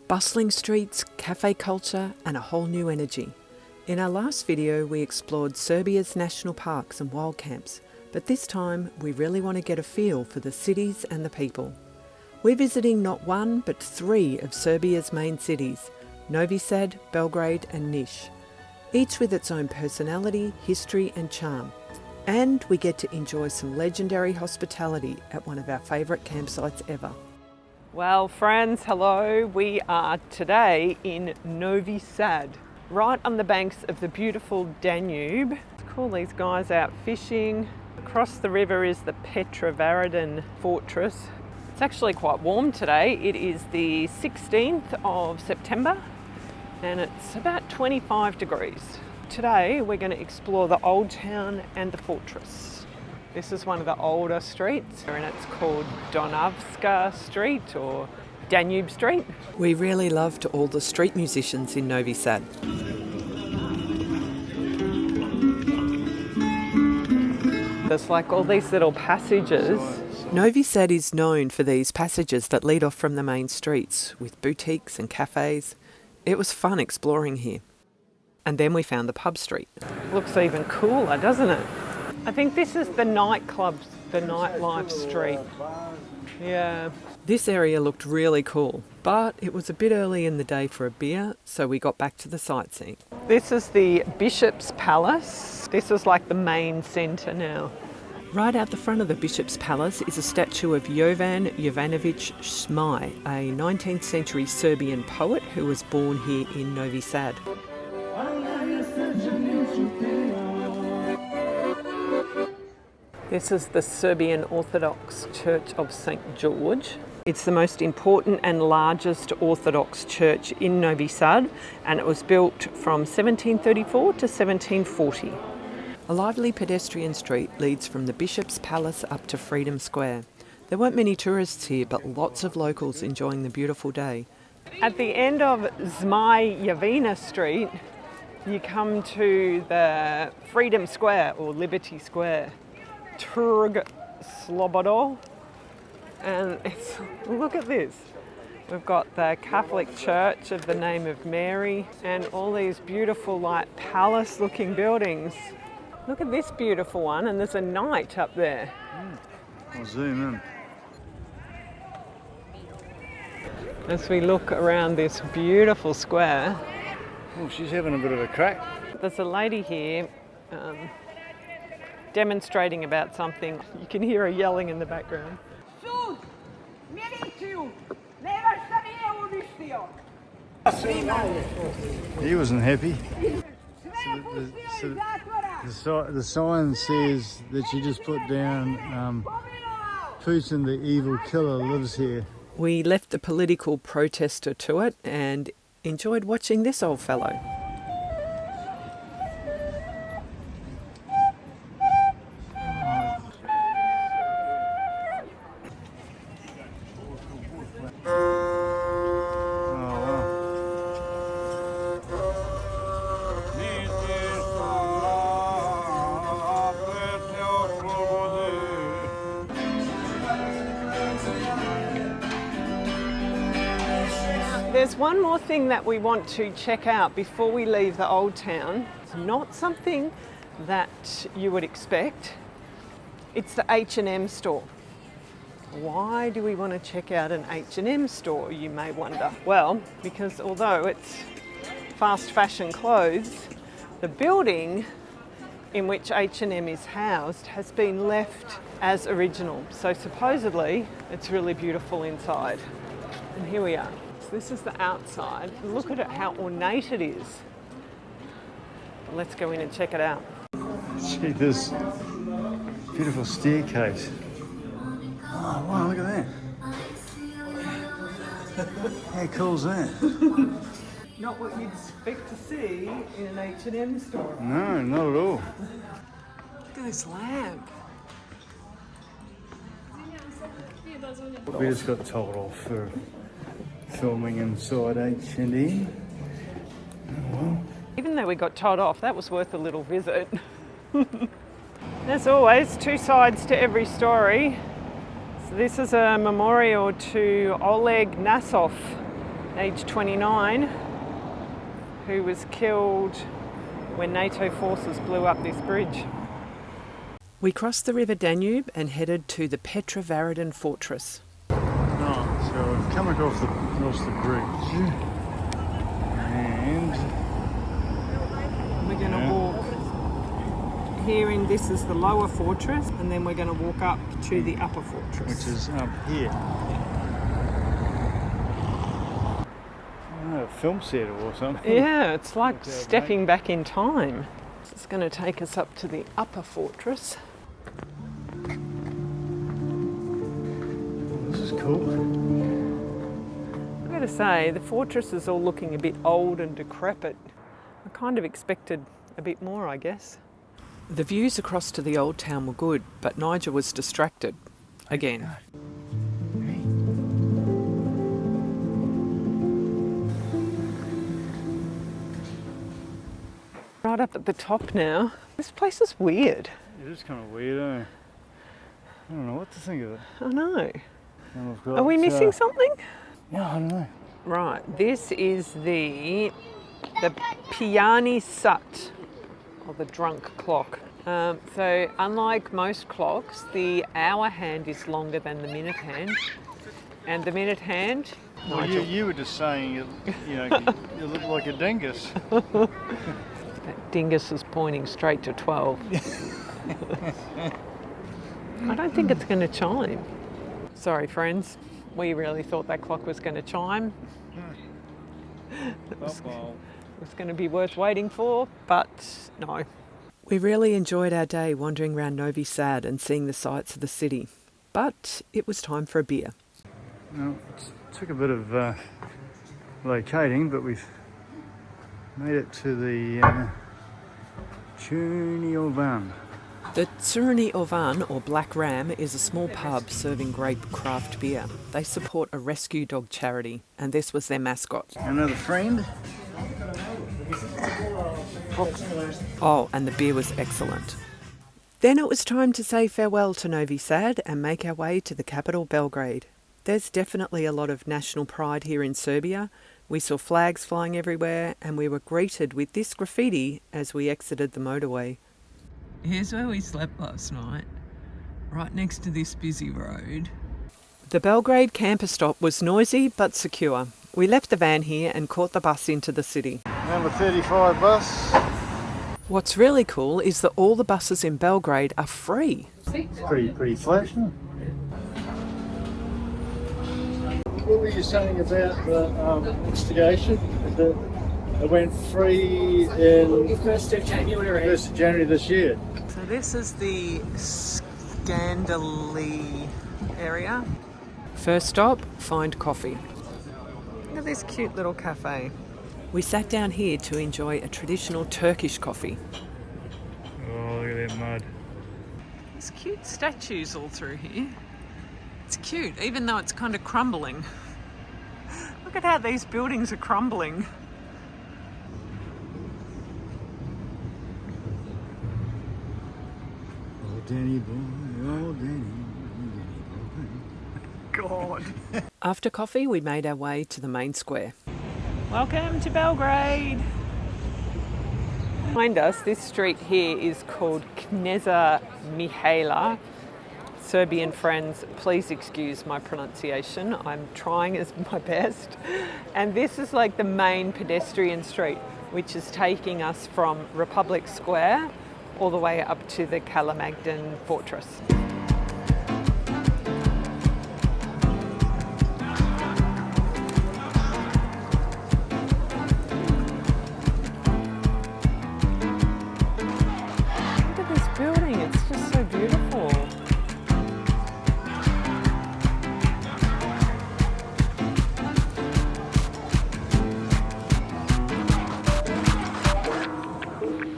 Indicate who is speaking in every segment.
Speaker 1: Bustling streets, cafe culture and a whole new energy. In our last video we explored Serbia's national parks and wild camps, but this time we really want to get a feel for the cities and the people. We're visiting not one but 3 of Serbia's main cities, Novi Sad, Belgrade and Nish, each with its own personality, history and charm. And we get to enjoy some legendary hospitality at one of our favourite campsites ever. Well friends, hello. We are today in Novi Sad, right on the banks of the beautiful Danube. Let's call these guys out fishing. Across the river is the Petrovaradin Fortress. It's actually quite warm today. It is the 16th of September and it's about 25 degrees. Today we're going to explore the old town and the fortress. This is one of the older streets and it's called Donavska Street or Danube Street. We really loved all the street musicians in Novi Sad. There's like all these little passages. Novi Sad is known for these passages that lead off from the main streets with boutiques and cafes. It was fun exploring here. And then we found the pub street. Looks even cooler, doesn't it? I think this is the nightclubs, the nightlife street. Yeah. This area looked really cool, but it was a bit early in the day for a beer, so we got back to the sightseeing. This is the Bishop's Palace. This is like the main centre now. Right out the front of the Bishop's Palace is a statue of Jovan Jovanović Smaj, a 19th century Serbian poet who was born here in Novi Sad. This is the Serbian Orthodox Church of St. George. It's the most important and largest Orthodox church in Novi Sad, and it was built from 1734 to 1740. A lively pedestrian street leads from the Bishop's Palace up to Freedom Square. There weren't many tourists here, but lots of locals enjoying the beautiful day. At the end of Zmajevina Street, you come to the Freedom Square or Liberty Square. Trg Slobodo, and look at this. We've got the Catholic Church of the name of Mary and all these beautiful like palace looking buildings. Look at this beautiful one, and there's a knight up there.
Speaker 2: I'll zoom in.
Speaker 1: As we look around this beautiful square.
Speaker 2: Oh, she's having a bit of a crack.
Speaker 1: There's a lady here demonstrating about something. You can hear her yelling in the background.
Speaker 2: He wasn't happy. The sign says that you just put down Putin, the evil killer, lives here.
Speaker 1: We left the political protester to it and enjoyed watching this old fellow. There's one more thing that we want to check out before we leave the old town. It's not something that you would expect. It's the H&M store. Why do we want to check out an H&M store, you may wonder? Well, because although it's fast fashion clothes, the building in which H&M is housed has been left as original. So supposedly it's really beautiful inside. And here we are. This is the outside. Look at it, how ornate it is. Let's go in and check it out.
Speaker 2: See this beautiful staircase. Oh wow, look at that. How cool is that?
Speaker 1: Not what you'd expect to see in an H&M store.
Speaker 2: No, not at all.
Speaker 1: Look at this lamp.
Speaker 2: We just got told off for filming inside H&M. Oh, well.
Speaker 1: Even though we got told off, that was worth a little visit. As always, 2 sides to every story. So this is a memorial to Oleg Nasov, aged 29, who was killed when NATO forces blew up this bridge. We crossed the River Danube and headed to the Petrovaradin Fortress.
Speaker 2: Right, so we've come across the bridge and
Speaker 1: We're going to walk here in, this is the lower fortress, and then we're going to walk up to the upper fortress.
Speaker 2: which is up here. A film set or something.
Speaker 1: Yeah, it's like stepping back in time. It's going to take us up to the upper fortress.
Speaker 2: This is cool.
Speaker 1: I've got to say, the fortress is all looking a bit old and decrepit. I kind of expected a bit more, I guess. The views across to the old town were good, but Nigel was distracted. Again. Right up at the top now. This place is weird.
Speaker 2: It is kind of weird, eh? I don't know what to think of it.
Speaker 1: I know.
Speaker 2: And we've got,
Speaker 1: Are we missing something?
Speaker 2: Yeah, I don't know.
Speaker 1: Right, this is the Pijani Sat, or the drunk clock. So unlike most clocks, the hour hand is longer than the minute hand. And the minute hand...
Speaker 2: Well, you were just saying, you look like a dingus.
Speaker 1: That dingus is pointing straight to 12. I don't think it's going to chime. Sorry, friends. We really thought that clock was going to chime. It was going to be worth waiting for, but no. We really enjoyed our day wandering around Novi Sad and seeing the sights of the city. But it was time for a beer.
Speaker 2: Well, it took a bit of locating, but we've made it to the Cherny Ovan.
Speaker 1: The Cherny Ovan, or Black Ram, is a small pub serving great craft beer. They support a rescue dog charity, and this was their mascot.
Speaker 2: Another friend.
Speaker 1: Oh, and the beer was excellent. Then it was time to say farewell to Novi Sad and make our way to the capital, Belgrade. There's definitely a lot of national pride here in Serbia. We saw flags flying everywhere, and we were greeted with this graffiti as we exited the motorway. Here's where we slept last night, right next to this busy road. The Belgrade camper stop was noisy but secure. We left the van here and caught the bus into the city.
Speaker 2: Number 35 bus.
Speaker 1: What's really cool is that all the buses in Belgrade are free.
Speaker 2: Pretty flash. What were you saying about the investigation? It went free in
Speaker 3: 1st of January.
Speaker 2: 1st of January this year.
Speaker 1: So this is the Scandally area. First stop, find coffee. Look at this cute little cafe. We sat down here to enjoy a traditional Turkish coffee.
Speaker 2: Oh, look at that mud.
Speaker 1: There's cute statues all through here. It's cute, even though it's kind of crumbling. Look at how these buildings are crumbling.
Speaker 2: Oh, Danny boy, oh, Danny boy.
Speaker 1: God. After coffee, we made our way to the main square. Welcome to Belgrade. Behind us, this street here is called Kneza Mihaela. Serbian friends, please excuse my pronunciation. I'm trying as my best. And this is like the main pedestrian street, which is taking us from Republic Square all the way up to the Petrovaradin Fortress. Look at this building, it's just so beautiful.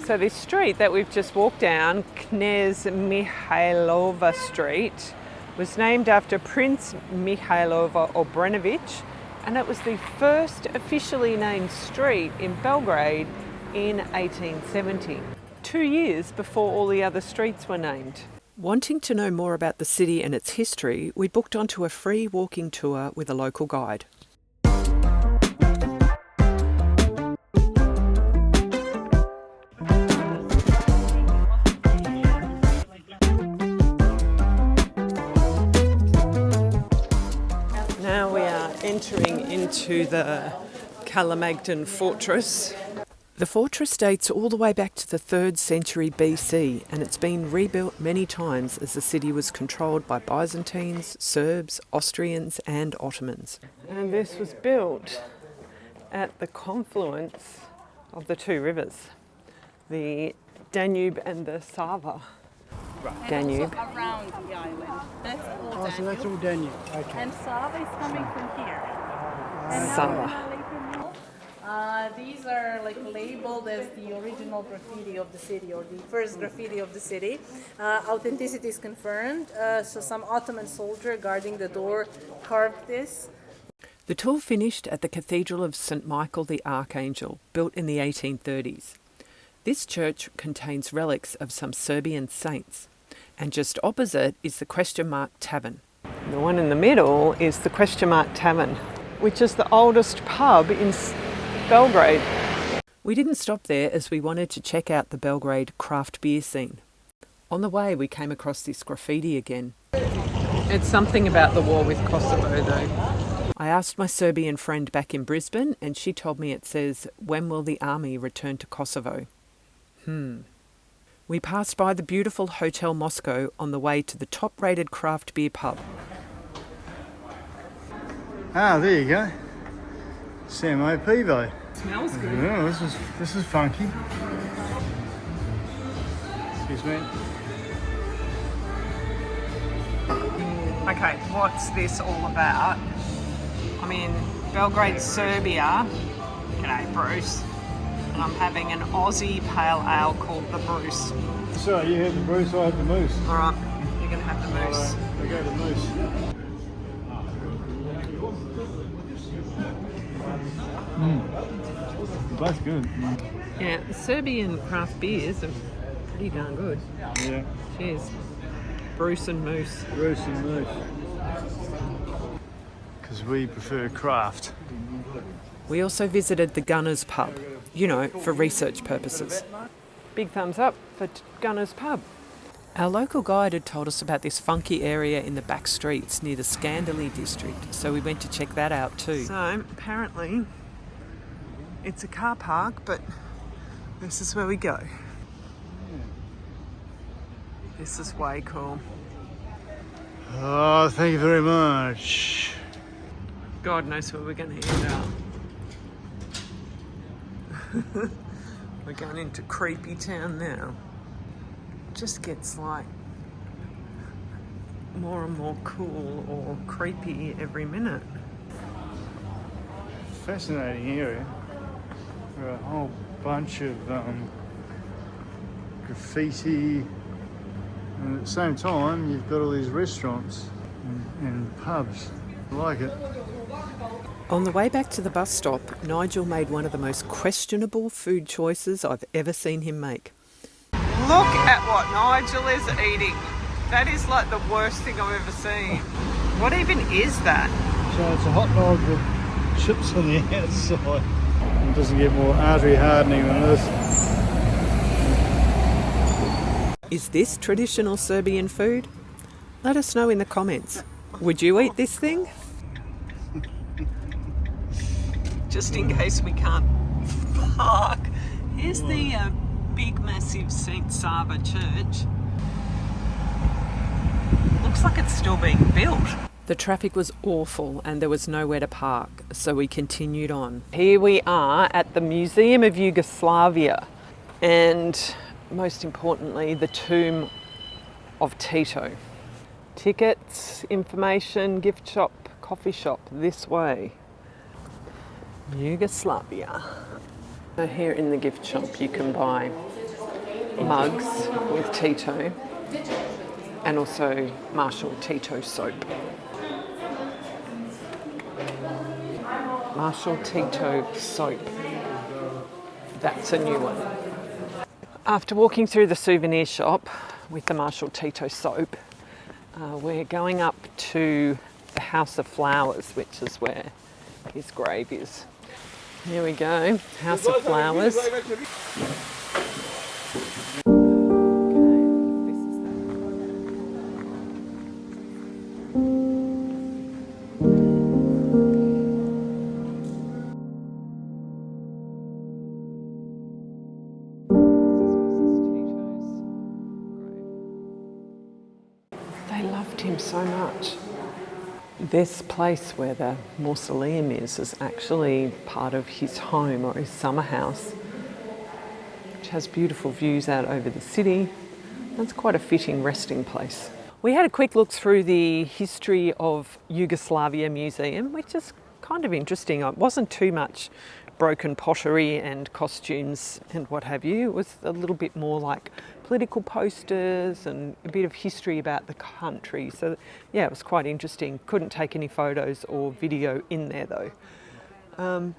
Speaker 1: So this street that we've just walked down, Knez Mihailova Street, was named after Prince Mihailova Obrenović, and it was the first officially named street in Belgrade in 1870, 2 years before all the other streets were named. Wanting to know more about the city and its history, we booked onto a free walking tour with a local guide. to the Petrovaradin Fortress. The fortress dates all the way back to the 3rd century BC, and it's been rebuilt many times as the city was controlled by Byzantines, Serbs, Austrians and Ottomans. And this was built at the confluence of the two rivers, the Danube and the Sava. Danube.
Speaker 4: Also around the island. That's all Danube.
Speaker 5: So that's all Danube. Okay.
Speaker 4: And Sava is coming from here. And
Speaker 1: Sava.
Speaker 4: These are like labeled as the original graffiti of the city, or the first graffiti of the city. Authenticity is confirmed. So some Ottoman soldier guarding the door carved this.
Speaker 1: The tour finished at the Cathedral of St Michael the Archangel, built in the 1830s. This church contains relics of some Serbian saints, and just opposite is the Question Mark Tavern. The one in the middle is the Question Mark Tavern, which is the oldest pub in Belgrade. We didn't stop there as we wanted to check out the Belgrade craft beer scene. On the way we came across this graffiti again. It's something about the war with Kosovo though. I asked my Serbian friend back in Brisbane and she told me it says, "When will the army return to Kosovo?" We passed by the beautiful Hotel Moscow on the way to the top-rated craft beer pub.
Speaker 2: Ah, there you go. Samo Pivo.
Speaker 1: Smells good.
Speaker 2: Oh, this is funky. Excuse me.
Speaker 1: Okay, what's this all about? I'm in Belgrade, Serbia. G'day, Bruce. And I'm having an Aussie pale ale called the Bruce.
Speaker 2: So you had the Bruce, I had the Moose.
Speaker 1: All right, you're going to have the Moose.
Speaker 2: We go to Moose. That's good.
Speaker 1: Yeah, the Serbian craft beers are pretty darn good.
Speaker 2: Yeah.
Speaker 1: Cheers. Bruce and Moose.
Speaker 2: Bruce and Moose. Because we prefer craft.
Speaker 1: We also visited the Gunners Pub, you know, for research purposes. Big thumbs up for Gunners Pub. Our local guide had told us about this funky area in the back streets near the Scandally district, so we went to check that out too. So apparently it's a car park, but this is where we go. This is way cool.
Speaker 2: Oh, thank you very much.
Speaker 1: God knows where we're going to end up. We're going into creepy town now. Just gets like more and more cool or creepy every minute.
Speaker 2: Fascinating area. There are a whole bunch of graffiti, and at the same time you've got all these restaurants and pubs. I like it.
Speaker 1: On the way back to the bus stop, Nigel made one of the most questionable food choices I've ever seen him make. Look at what Nigel is eating. That is like the worst thing I've ever seen. What even is that?
Speaker 2: So it's a hot dog with chips on the outside. It doesn't get more artery hardening than this.
Speaker 1: Is this traditional Serbian food? Let us know in the comments. Would you eat this thing? Just in case we can't park. Here's the big massive St Sava church. Looks like it's still being built. The traffic was awful and there was nowhere to park, so we continued on. Here we are at the Museum of Yugoslavia and most importantly the tomb of Tito. Tickets, information, gift shop, coffee shop, this way. Yugoslavia. So here in the gift shop you can buy mugs with Tito and also Marshall Tito soap. Marshall Tito soap. That's a new one. After walking through the souvenir shop with the Marshall Tito soap, we're going up to the House of Flowers, which is where his grave is. Here we go, House of Flowers. him so much. This place where the mausoleum is actually part of his home or his summer house, which has beautiful views out over the city. That's quite a fitting resting place. We had a quick look through the History of Yugoslavia Museum, which is kind of interesting. It wasn't too much broken pottery and costumes and what have you. It was a little bit more like political posters and a bit of history about the country. So yeah, it was quite interesting. Couldn't take any photos or video in there though.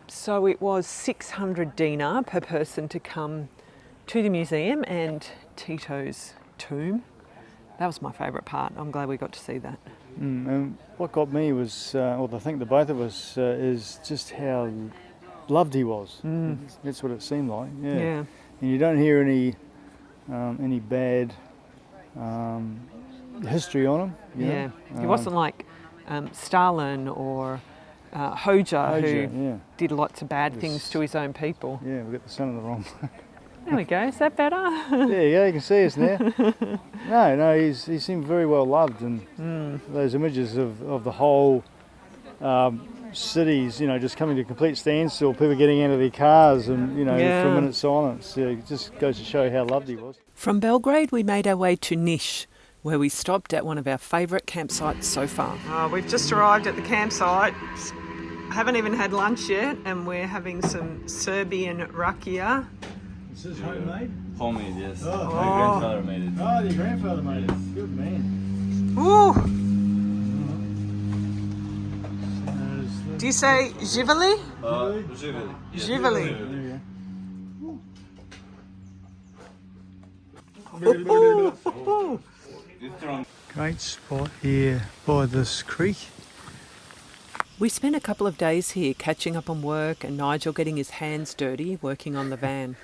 Speaker 1: So it was 600 dinar per person to come to the museum and Tito's tomb. That was my favourite part. I'm glad we got to see that.
Speaker 2: And what got me was, or I think the both of us, is just how loved he was. That's what it seemed like. Yeah. And you don't hear any bad history on him. You know?
Speaker 1: He wasn't like Stalin or Hoxha, who did lots of bad things to his own people.
Speaker 2: Yeah, we got the sun in the wrong place.
Speaker 1: There we go. Is that better?
Speaker 2: Yeah, you can see us now. No, he seemed very well loved, and those images of the whole cities, just coming to a complete standstill, people getting out of their cars and, for a minute's silence. It just goes to show how loved he was.
Speaker 1: From Belgrade, we made our way to Nish, where we stopped at one of our favourite campsites so far. We've just arrived at the campsite. Haven't even had lunch yet, and we're having some Serbian rakia.
Speaker 2: This is homemade?
Speaker 5: Homemade, yes.
Speaker 2: Oh.
Speaker 5: My grandfather made it.
Speaker 2: Oh, your grandfather made it. Good man.
Speaker 1: Ooh! Do you say živeli?
Speaker 5: Živeli.
Speaker 1: Živeli.
Speaker 2: Great spot here by this creek.
Speaker 1: We spent a couple of days here catching up on work and Nigel getting his hands dirty working on the van.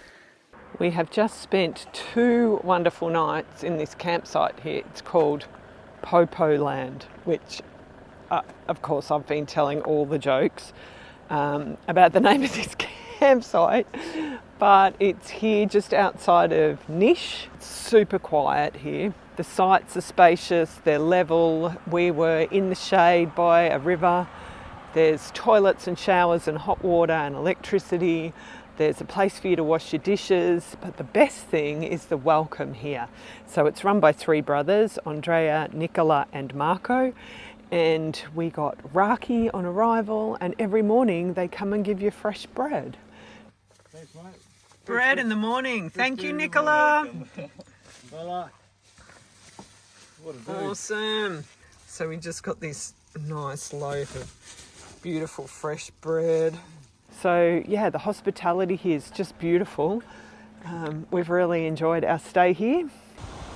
Speaker 1: We have just spent 2 wonderful nights in this campsite here. It's called Popo Land, which of course I've been telling all the jokes about the name of this campsite, but it's here just outside of Nish. It's super quiet here. The sites are spacious, they're level. We were in the shade by a river. There's toilets and showers and hot water and electricity. There's a place for you to wash your dishes, but the best thing is the welcome here. So it's run by 3 brothers, Andrea, Nicola and Marco, and we got raki on arrival, and every morning they come and give you fresh bread.
Speaker 2: Thanks, mate.
Speaker 1: Bread in the morning. Thank you, Nicola.
Speaker 2: Voila. What a dude.
Speaker 1: Awesome. So we just got this nice loaf of beautiful fresh bread. So yeah, the hospitality here is just beautiful. We've really enjoyed our stay here.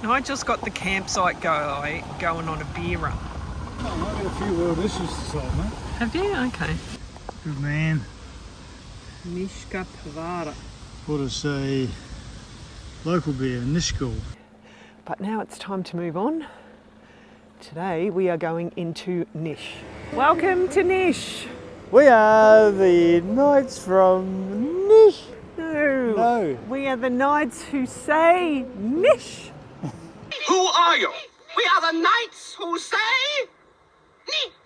Speaker 1: Nigel's got the campsite going on a beer run.
Speaker 2: Oh, I've got a few world dishes to solve, mate.
Speaker 1: Have you? Okay.
Speaker 2: Good man.
Speaker 1: Nishka Pavara.
Speaker 2: What is a local beer, Nishko.
Speaker 1: But now it's time to move on. Today we are going into Nish. Welcome to Nish.
Speaker 2: We are the Knights from Nish.
Speaker 1: No. We are the Knights who say Nish.
Speaker 6: Who are you? We are the knights who say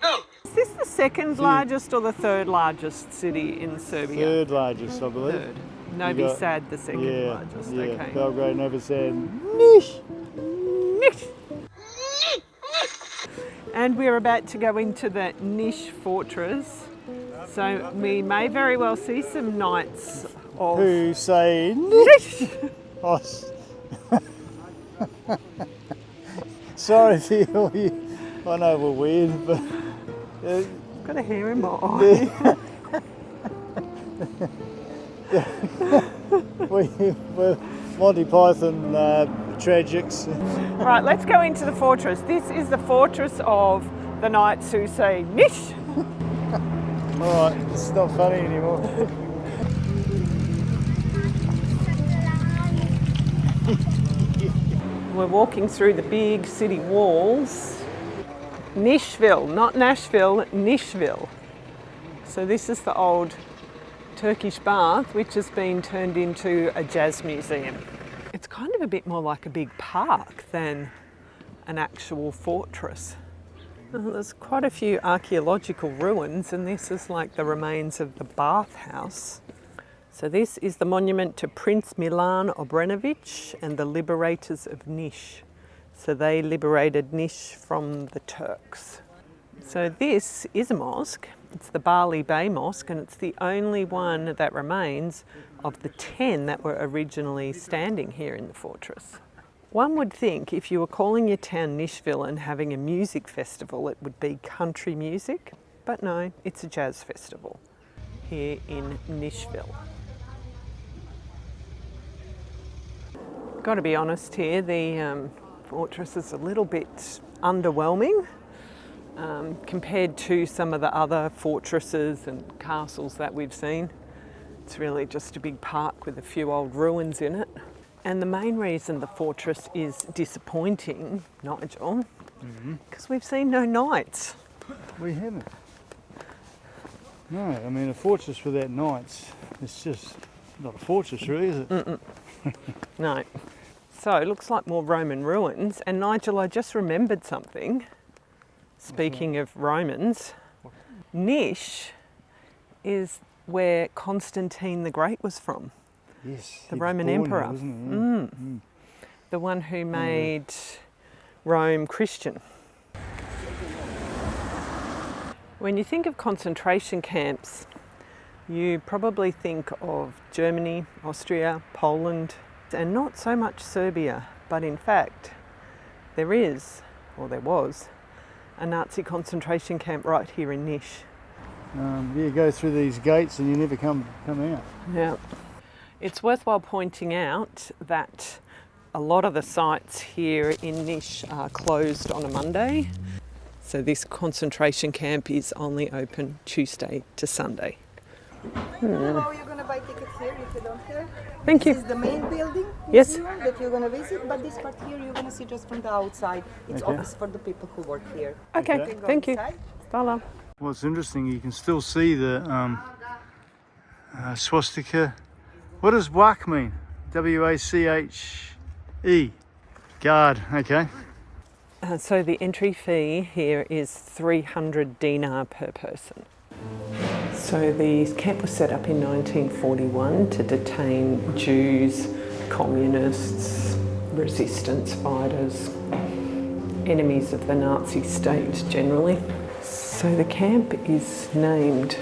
Speaker 6: no.
Speaker 1: Is this the second largest or the third largest city in Serbia?
Speaker 2: Third largest, I believe.
Speaker 1: Third. Novi Sad, the second largest.
Speaker 2: Yeah,
Speaker 1: Okay.
Speaker 2: Belgrade, Novi Sad. Nish.
Speaker 1: Nish. And we're about to go into the Nish Fortress. So we may very well see some knights of
Speaker 2: Who say Nish. Oh, sorry for all you. I know we're weird, but
Speaker 1: I've got a hair in my eye.
Speaker 2: we're Monty Python tragics.
Speaker 1: Right, let's go into the fortress. This is the fortress of the knights who say Nish.
Speaker 2: All right, it's not funny anymore.
Speaker 1: We're walking through the big city walls. Nishville, not Nashville, Nishville. So this is the old Turkish bath, which has been turned into a jazz museum. It's kind of a bit more like a big park than an actual fortress. Well, there's quite a few archaeological ruins, and this is like the remains of the bathhouse. So this is the monument to Prince Milan Obrenović and the liberators of Nish. So they liberated Nish from the Turks. So this is a mosque. It's the Bali Bay Mosque, and it's the only one that remains of the 10 that were originally standing here in the fortress. One would think if you were calling your town Nishville and having a music festival, it would be country music, but no, it's a jazz festival here in Nishville. Got to be honest here, the fortress is a little bit underwhelming compared to some of the other fortresses and castles that we've seen. It's really just a big park with a few old ruins in it. And the main reason the fortress is disappointing, Nigel, because we've seen no knights.
Speaker 2: We haven't. No, I mean a fortress without knights, it's just not a fortress really, is it?
Speaker 1: No. So it looks like more Roman ruins. And Nigel, I just remembered something. Speaking of Romans, Nish is where Constantine the Great was from.
Speaker 2: Yes.
Speaker 1: The Roman emperor.
Speaker 2: Here, wasn't he?
Speaker 1: The one who made Rome Christian. When you think of concentration camps, you probably think of Germany, Austria, Poland, and not so much Serbia. But in fact, there was, a Nazi concentration camp right here in Nish.
Speaker 2: You go through these gates and you never come out.
Speaker 1: Yeah. It's worthwhile pointing out that a lot of the sites here in Nish are closed on a Monday. So this concentration camp is only open Tuesday to Sunday.
Speaker 7: Hello, you're going to buy tickets here if you don't have.
Speaker 1: Thank you.
Speaker 7: This is the main building
Speaker 1: Yes.
Speaker 7: museum that you're going to visit, but this part here you're going to see just from the outside. It's
Speaker 2: Okay.
Speaker 7: office for the people who work here.
Speaker 1: Okay,
Speaker 2: Okay.
Speaker 1: thank you.
Speaker 7: Inside.
Speaker 1: Stella.
Speaker 2: What's interesting, you can still see the swastika. What does WACH mean? W-A-C-H-E. Guard, okay.
Speaker 1: So the entry fee here is 300 dinar per person. So the camp was set up in 1941 to detain Jews, communists, resistance fighters, enemies of the Nazi state generally. So the camp is named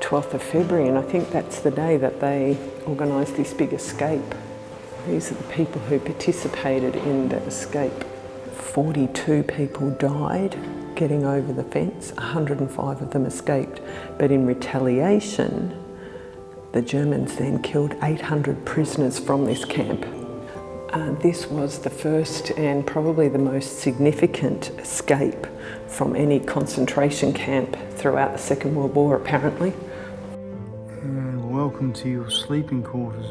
Speaker 1: 12th of February, and I think that's the day that they organised this big escape. These are the people who participated in the escape. 42 people died getting over the fence, 105 of them escaped, but in retaliation, the Germans then killed 800 prisoners from this camp. This was the first and probably the most significant escape from any concentration camp throughout the Second World War, apparently.
Speaker 2: And welcome to your sleeping quarters.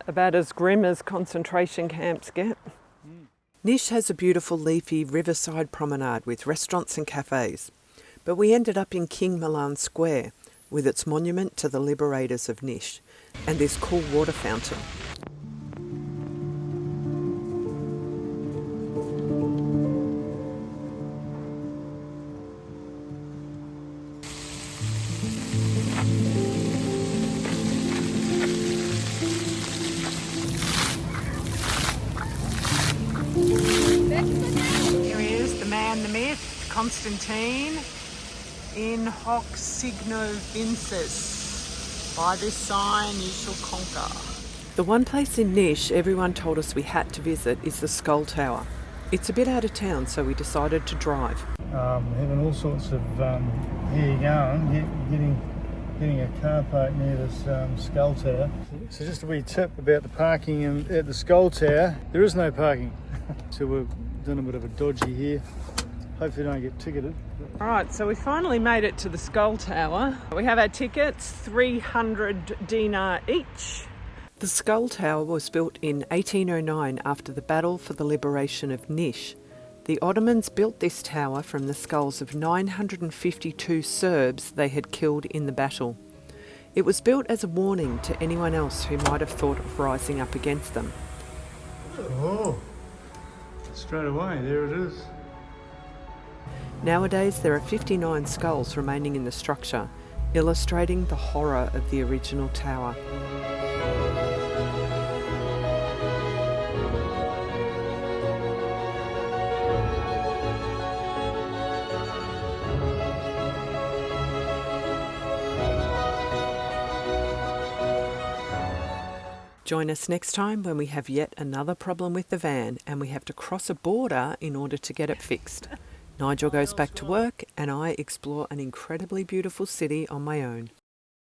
Speaker 1: About as grim as concentration camps get.
Speaker 8: Nish has a beautiful leafy riverside promenade with restaurants and cafes, but we ended up in King Milan Square with its monument to the liberators of Nish and this cool water fountain.
Speaker 1: Here he is, the man, the myth, Constantine, in hoc signo vinces. By this sign you shall conquer.
Speaker 8: The one place in Nish everyone told us we had to visit is the Skull Tower. It's a bit out of town, so we decided to drive.
Speaker 2: Having all sorts of here you go, getting a car park near this Skull Tower. So just a wee tip about the parking at the Skull Tower. There is no parking, so we've done a bit of a dodgy here. Hopefully don't get ticketed.
Speaker 1: All right, so we finally made it to the Skull Tower. We have our tickets, 300 dinar each. The Skull Tower was built in 1809 after the battle for the liberation of Nish. The Ottomans built this tower from the skulls of 952 Serbs they had killed in the battle. It was built as a warning to anyone else who might have thought of rising up against them.
Speaker 2: Oh, straight away, there it is.
Speaker 1: Nowadays there are 59 skulls remaining in the structure, illustrating the horror of the original tower. Join us next time when we have yet another problem with the van and we have to cross a border in order to get it fixed. Nigel goes back to work and I explore an incredibly beautiful city on my own.